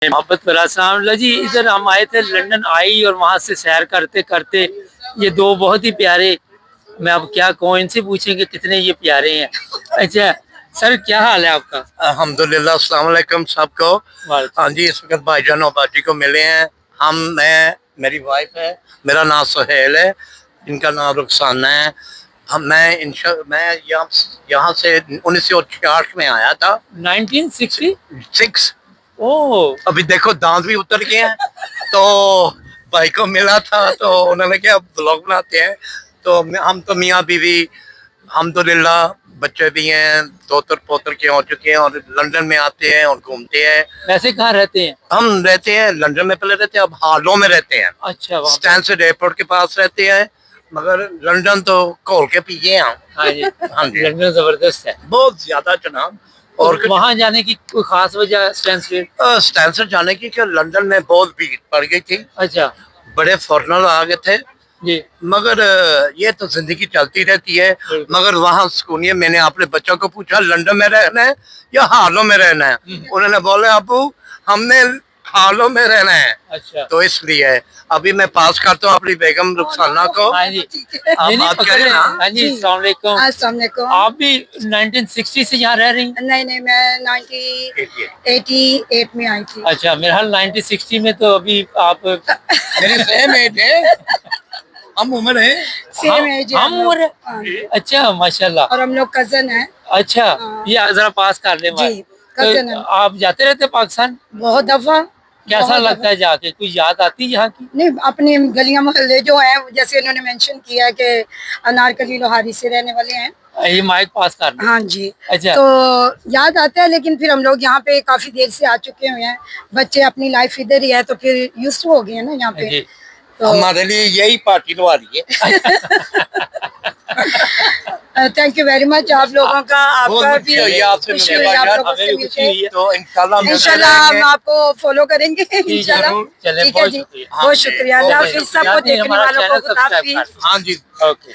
محبت والا السلام جی، ادھر ہم آئے تھے لندن آئی اور وہاں سے سیر کرتے کرتے یہ دو بہت ہی پیارے، میں اب کیا کہوں، ان سے پوچھیں کہ کتنے یہ پیارے ہیں۔ اچھا سر، کیا حال ہے آپ کا؟ الحمدللہ، السلام علیکم سب کو۔ ہاں جی، اس وقت بھائی جان اور باجی کو ملے ہیں ہم، میری وائف ہے، میرا نام سہیل ہے، ان کا نام رخسانہ ہے۔ میں یہاں سے 1966 میں آیا تھا۔ 1966؟ ابھی دیکھو دانت بھی اتر گئے ہیں، تو بھائی کو ملا تھا تو انہوں نے کیا بلاگ بناتے ہیں، تو ہم تو میاں بیوی الحمدللہ، بچے بھی ہیں، دوتر پوتر کے ہو چکے ہیں، اور لندن میں آتے ہیں اور گھومتے ہیں۔ ویسے کہاں رہتے ہیں؟ ہم رہتے ہیں لندن میں، پہلے رہتے ہیں، اب ہارلو میں رہتے ہیں۔ اچھا، اسٹینفورڈ ایئرپورٹ کے پاس رہتے ہیں، مگر لندن تو کھول کے پیے ہیں۔ ہاں جی، ہاں جی، لندن زبردست ہے بہت زیادہ جناب۔ اور وہاں جانے کی کوئی خاص وجہ اسٹینفورڈ جانے کی کہ لندن میں بہت بھیڑ پڑ گئی تھی، اچھا بڑے فارنر آ گئے تھے جی، مگر یہ تو زندگی چلتی رہتی ہے۔ مگر وہاں سکون ہے۔ میں نے اپنے بچوں کو پوچھا لندن میں رہنا ہے یا ہارلو میں رہنا ہے، انہوں نے بولا ابو ہم نے ہارلو میں رہنا ہے۔ اچھا، تو اس لیے ابھی میں پاس کرتا ہوں اپنی بیگم رخسانہ کو۔ ہاں جی، آپ بات کریں نا۔ ہاں جی، السلام علیکم۔ السلام علیکم۔ آپ بھی 1960 سے یہاں رہ رہی ہیں؟ نہیں، میں 1988 میں آئی تھی۔ اچھا، میرا حال 1960 میں، تو ابھی آپ میری سیم ایج ہے، ہم عمر ہیں، سیم ایج ہے ہم عمر ہے۔ اچھا ماشاءاللہ، اور ہم لوگ کزن ہیں۔ اچھا یہ ذرا پاس کر لیں جی، cousin ہیں۔ آپ جاتے رہتے پاکستان؟ بہت دفعہ۔ کیسا لگتا ہے جا کے؟ کوئی یاد آتی ہے یہاں کی؟ نہیں، اپنی گلیاں محلے جو ہیں، جیسے انہوں نے مینشن کیا ہے کہ انارکلی لوہاری سے رہنے والے ہیں۔ یہ مائک پاس کر لیں۔ ہاں جی، اچھا، تو یاد آتا ہے، لیکن پھر ہم لوگ یہاں پہ کافی دیر سے آ چکے ہوئے ہیں، بچے اپنی لائف ادھر ہی ہے، تو پھر یوز ہو گئے ہیں نا یہاں پہ۔ جی، ہمارے لیے یہی پارٹی لوہاری ہے۔ تھینک یو ویری مچ آپ لوگوں کا، آپ کا بھی خوشی ہوئی آپ لوگوں سے مل کے۔ تو انشاءاللہ ہم آپ کو فالو کریں گے انشاءاللہ۔ ٹھیک ہے جی، بہت شکریہ۔ اللہ حافظ، سب کو دیکھنے والوں کو خدا حافظ۔ ہاں جی، اوکے۔